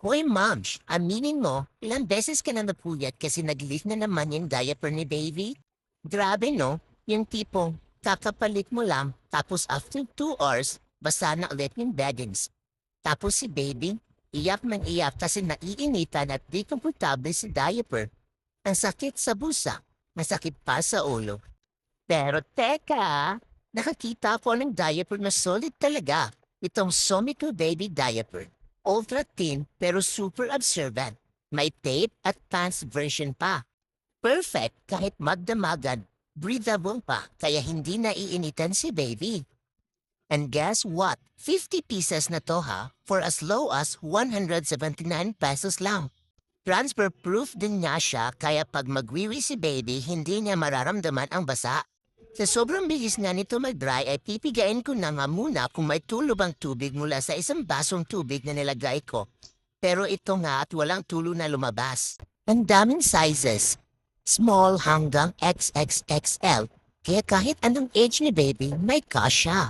Hoy moms, aminin mo, ilang beses ka na napuyat kasi nag-leak na naman yung diaper ni baby? Grabe no, yung tipong kakapalit mo lang tapos after 2 hours, basa na ulit yung beddings. Tapos si baby, iyak ng iyak kasi naiinitan at di komportable sa diaper. Ang sakit sa busa, masakit pa sa ulo. Pero teka, nakakita ko ng diaper na solid talaga. Itong Somico Baby Diaper. Ultra thin pero super absorbent. May tape at pants version pa. Perfect kahit magdamagan. Breathable pa kaya hindi naiinitan si baby. And guess what? 50 pieces na to ha for as low as 179 pesos lang. Transfer proof din nga siya kaya pag magwiwi si baby hindi niya mararamdaman ang basa. Sa sobrang bilis nga nito mag-dry ay pipigain ko na nga muna kung may tulo bang tubig mula sa isang basong tubig na nilagay ko. Pero ito nga at walang tulo na lumabas. Ang daming sizes. Small hanggang XXXL. Kaya kahit anong age ni baby, may kasya.